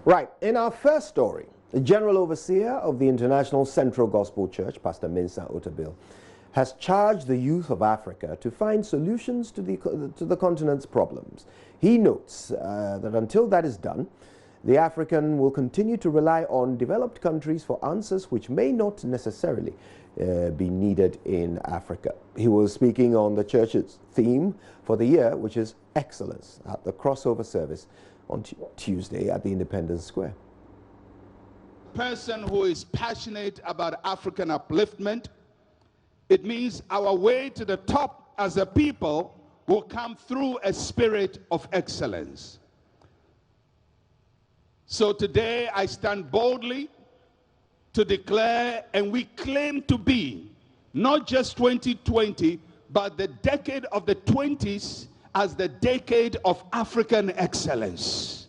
Right, in our first story, the General Overseer of the International Central Gospel Church, Pastor Mensa Otabil, has charged the youth of Africa to find solutions to the continent's problems. He notes that until that is done, the African will continue to rely on developed countries for answers which may not necessarily be needed in Africa. He was speaking on the church's theme for the year, which is excellence, at the crossover service on Tuesday at the Independence Square. Person who is passionate about African upliftment, it means our way to the top as a people will come through a spirit of excellence. So today I stand boldly to declare, and we claim to be not just 2020, but the decade of the 20s as the decade of African excellence.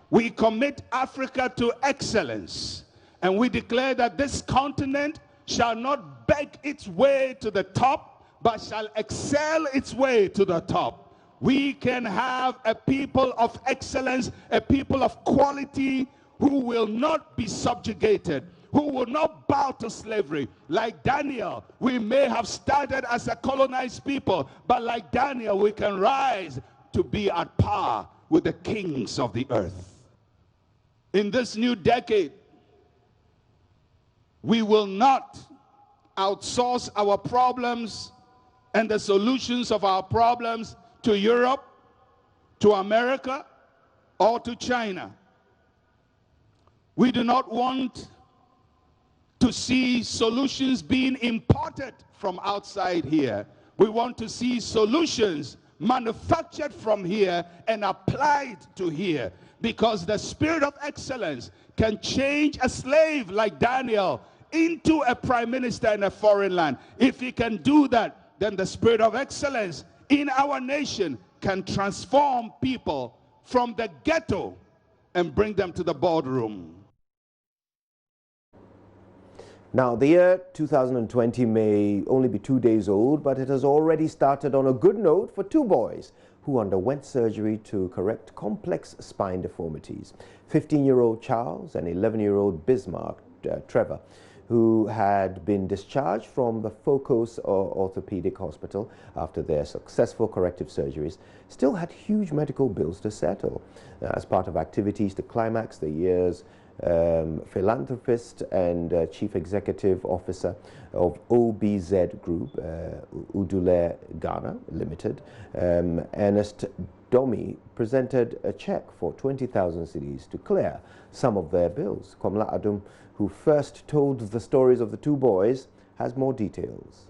We commit Africa to excellence, and we declare that this continent shall not beg its way to the top, but shall excel its way to the top. We can have a people of excellence, a people of quality, who will not be subjugated, who will not bow to slavery. Like Daniel, we may have started as a colonized people, but like Daniel, we can rise to be at par with the kings of the earth. In this new decade, we will not outsource our problems and the solutions of our problems to Europe, to America, or to China. We do not want to see solutions being imported from outside here. We want to see solutions manufactured from here and applied to here, because the spirit of excellence can change a slave like Daniel into a prime minister in a foreign land. If he can do that, then the spirit of excellence in our nation can transform people from the ghetto and bring them to the boardroom. Now, the year 2020 may only be 2 days old, but it has already started on a good note for two boys who underwent surgery to correct complex spine deformities. 15-year-old Charles and 11-year-old Bismarck Trevor, who had been discharged from the Focus Orthopedic Hospital after their successful corrective surgeries, still had huge medical bills to settle. As part of activities to climax the year's philanthropist and chief executive officer of OBZ Group, Udule Ghana Limited, Ernest Domi, presented a check for 20,000 cedis to clear some of their bills. Komla Adum, who first told the stories of the two boys, has more details.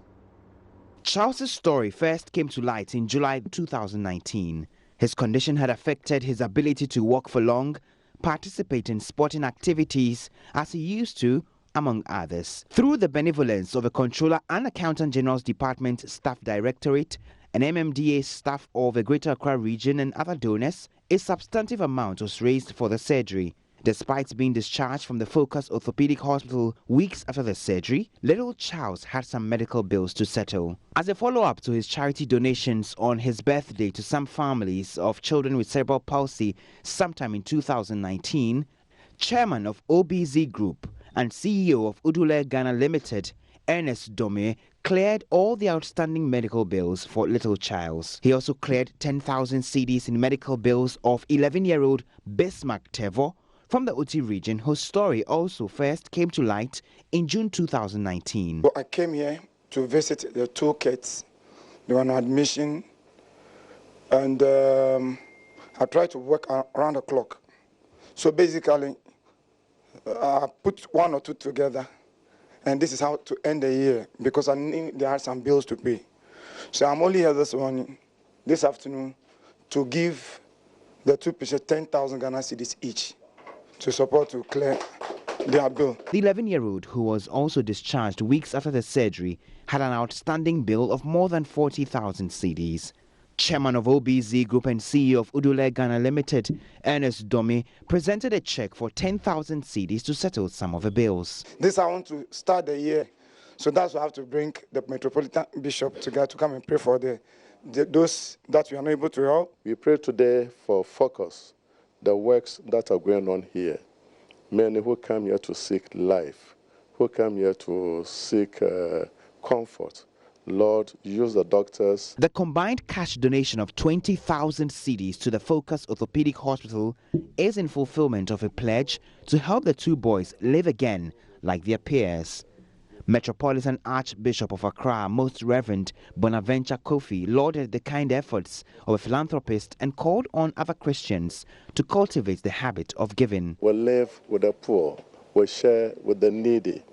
Charles's story first came to light in July 2019. His condition had affected his ability to walk for long, participate in sporting activities as he used to, among others. Through the benevolence of a Controller and Accountant General's Department Staff Directorate, an MMDA staff of the Greater Accra region and other donors, a substantive amount was raised for the surgery. Despite being discharged from the Focus Orthopedic Hospital weeks after the surgery, little Charles had some medical bills to settle. As a follow-up to his charity donations on his birthday to some families of children with cerebral palsy sometime in 2019, Chairman of OBZ Group and CEO of Udule Ghana Limited, Ernest Dome, cleared all the outstanding medical bills for little Charles. He also cleared 10,000 cedis in medical bills of 11-year-old Bismarck Trevor from the Uti region, whose story also first came to light in June 2019. So I came here to visit the two kids. They were on admission, and I tried to work around the clock. So basically, I put one or two together, and this is how to end the year, because I knew there are some bills to pay. So I'm only here this afternoon, to give the two patients 10,000 Ghana cedis each, to support to clear their bill. The 11-year-old, who was also discharged weeks after the surgery, had an outstanding bill of more than 40,000 cedis. Chairman of OBZ Group and CEO of Udule Ghana Limited, Ernest Domi, presented a check for 10,000 cedis to settle some of the bills. This I want to start the year, so that's why I have to bring the Metropolitan Bishop together to come and pray for those that we are not able to help. We pray today for Focus the works that are going on here, many who come here to seek life, who come here to seek comfort, Lord, use the doctors. The combined cash donation of 20,000 cedis to the Focus Orthopedic Hospital is in fulfillment of a pledge to help the two boys live again like their peers. Metropolitan Archbishop of Accra, Most Reverend Bonaventure Kofi, lauded the kind efforts of a philanthropist and called on other Christians to cultivate the habit of giving. We live with the poor, we share with the needy.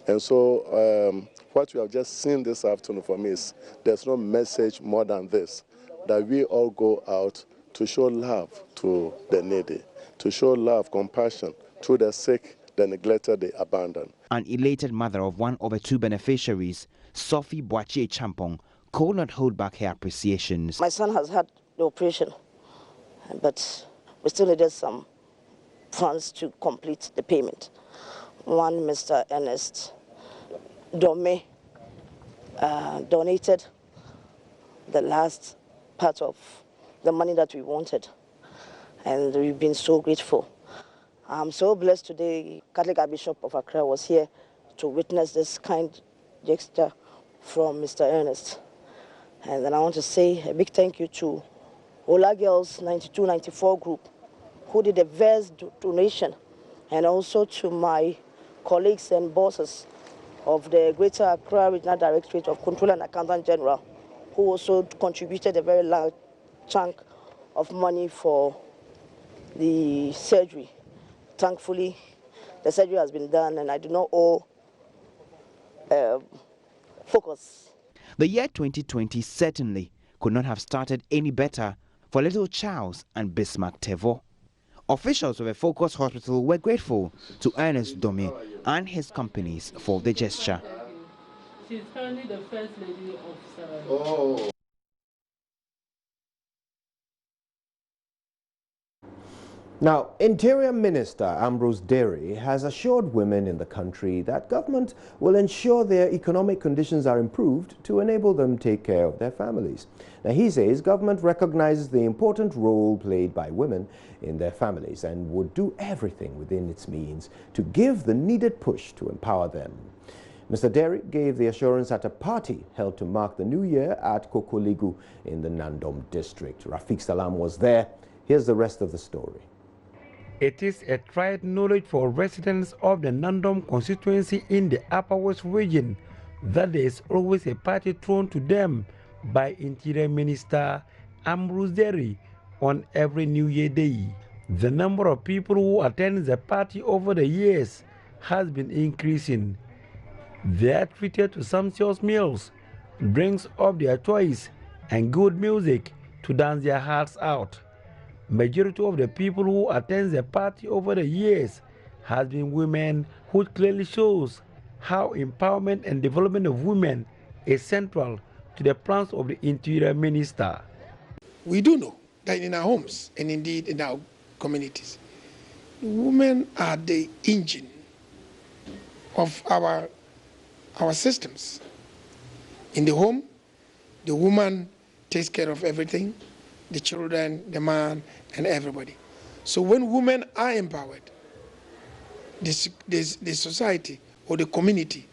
And so what we have just seen this afternoon for me is there's no message more than this, that we all go out to show love to the needy, to show love, compassion to the sick, the neglected, the abandoned. An elated mother of one of the two beneficiaries, Sophie Boachie Champong, could not hold back her appreciations. My son has had the operation, but we still needed some funds to complete the payment. One, Mr. Ernest Dome, donated the last part of the money that we wanted, and we've been so grateful. I'm so blessed today. Catholic Archbishop of Accra was here to witness this kind gesture from Mr. Ernest. And then I want to say a big thank you to Ola Girls 92-94 group, who did a vast donation, and also to my colleagues and bosses of the Greater Accra Regional Directorate of Control and Accountant General, who also contributed a very large chunk of money for the surgery. Thankfully, the surgery has been done, and I do not owe Focus. The year 2020 certainly could not have started any better for little Charles and Bismarck Tevo. Officials of a Focus hospital were grateful to Ernest Dome and his companies for the gesture. She's currently the First Lady of Sarah. Oh. Now, Interior Minister Ambrose Derry has assured women in the country that government will ensure their economic conditions are improved to enable them take care of their families. Now, he says government recognizes the important role played by women in their families and would do everything within its means to give the needed push to empower them. Mr. Derry gave the assurance at a party held to mark the new year at Kokoligu in the Nandom district. Rafiq Salam was there. Here's the rest of the story. It is a tried knowledge for residents of the Nandom constituency in the Upper West region that there is always a party thrown to them by Interior Minister Ambrose Derry on every New Year Day. The number of people who attend the party over the years has been increasing. They are treated to sumptuous meals, drinks of their choice, and good music to dance their hearts out. Majority of the people who attend the party over the years has been women, who clearly shows how empowerment and development of women is central to the plans of the Interior Minister. We do know that in our homes and indeed in our communities, women are the engine of our systems. In the home, the woman takes care of everything, the children, the man, and everybody. So when women are empowered, the society or the community,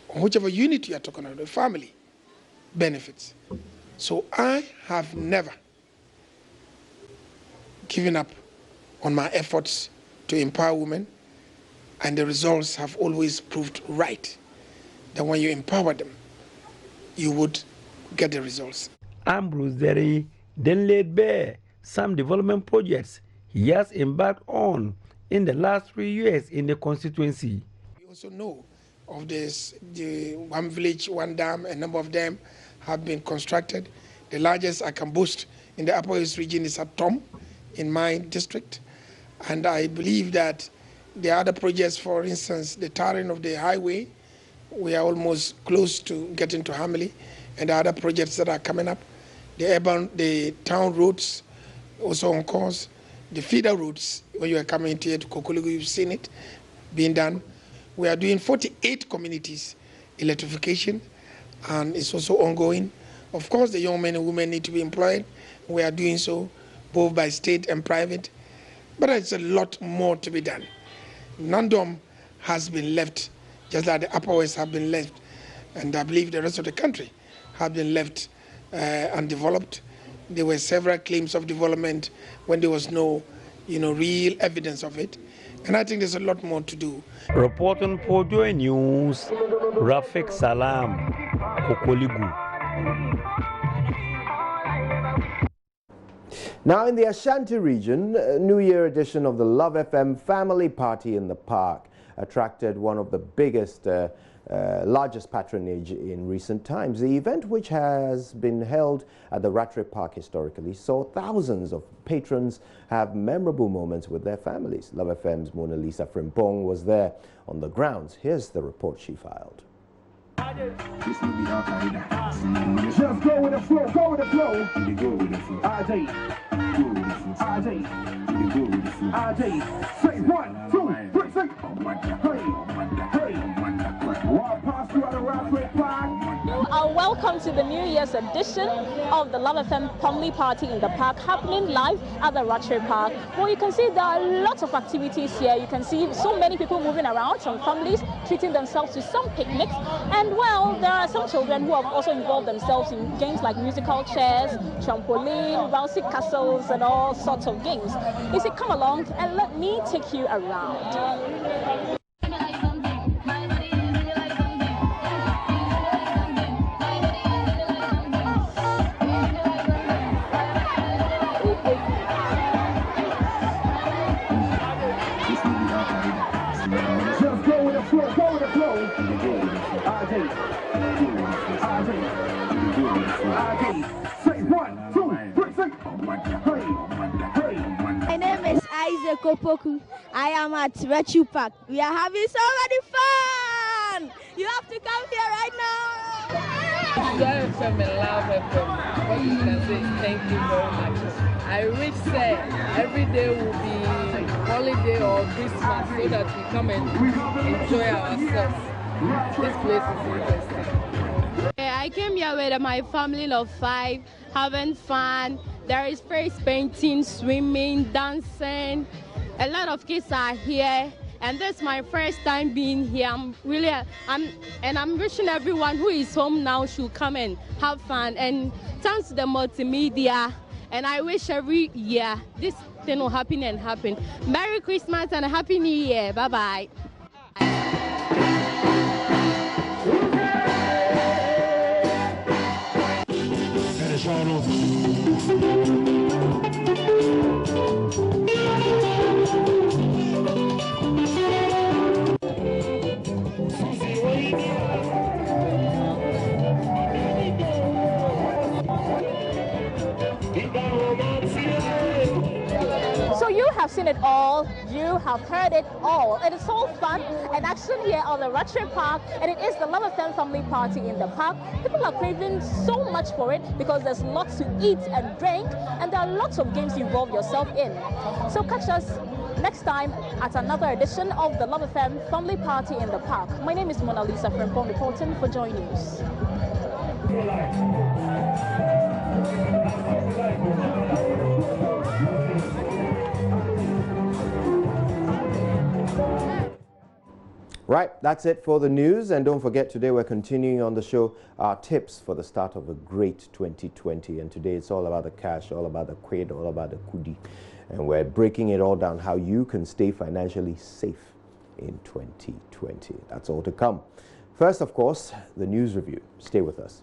or whichever unit you are talking about, the family, benefits. So I have never given up on my efforts to empower women, and the results have always proved right. That when you empower them, you would get the results. Ambrose Derry then laid bare some development projects he has embarked on in the last 3 years in the constituency. We also know of this, the one village, one dam, a number of them have been constructed. The largest I can boast in the Upper East region is at Tom in my district. And I believe that the other projects, for instance, the tarring of the highway, we are almost close to getting to Hamley, and the other projects that are coming up. The town roads also on course. The feeder roads, when you are coming here to Kokoligu, you've seen it being done. We are doing 48 communities electrification, and it's also ongoing. Of course, the young men and women need to be employed. We are doing so both by state and private. But there's a lot more to be done. Nandom has been left, just like the Upper West have been left, and I believe the rest of the country have been left undeveloped. There were several claims of development when there was no, real evidence of it. And I think there's a lot more to do. Reporting for Joy News, Rafik Salam, Kokoligu. Now in the Ashanti region, a New Year edition of the Love FM Family Party in the Park attracted one of the biggest, largest patronage in recent times. The event, which has been held at the Rattray Park historically, saw thousands of patrons have memorable moments with their families. Love FM's Mona Lisa Frimpong was there on the grounds. Here's the report she filed. Just go with the flow, go with the flow. Go with the flow. RJ. Go with the flow. RJ. Go with the flow. RJ. Say 1, 2, 3, say. Hey. Walk past you at the Rattray Park. Welcome to the New Year's edition of the Love FM Family Party in the Park, happening live at the Rattray Park. Well, you can see there are lots of activities here. You can see so many people moving around, some families treating themselves to some picnics. And well, there are some children who have also involved themselves in games like musical chairs, trampoline, bouncy castles, and all sorts of games. You see, come along and let me take you around. My name is Isaac Opoku. I am at Rattray Park. We are having so many fun. You have to come here right now. Joy FM and Love FM. What you can say is thank you very much. I wish every day will be holiday or Christmas so that we come and enjoy ourselves. This place is interesting. I came here with my family of 5, having fun. There is face painting, swimming, dancing. A lot of kids are here, and this is my first time being here. I'm wishing everyone who is home now should come and have fun. And thanks to the multimedia, and I wish every year this thing will happen and happen. Merry Christmas and a Happy New Year. Bye-bye. So you have seen it all, you have heard it all. It is so fun and action here on the Rattray Park, and it is the Love FM Family Party in the Park. People are craving so much for it because there's lots to eat and drink, and there are lots of games you involve yourself in. So catch us next time at another edition of the Love FM Family Party in the Park. My name is Mona Lisa Frimpong, reporting for JoyNews. Right, that's it for the news. And don't forget, today we're continuing on the show our tips for the start of a great 2020. And today it's all about the cash, all about the quid, all about the kudi. And we're breaking it all down, how you can stay financially safe in 2020. That's all to come. First, of course, the news review. Stay with us.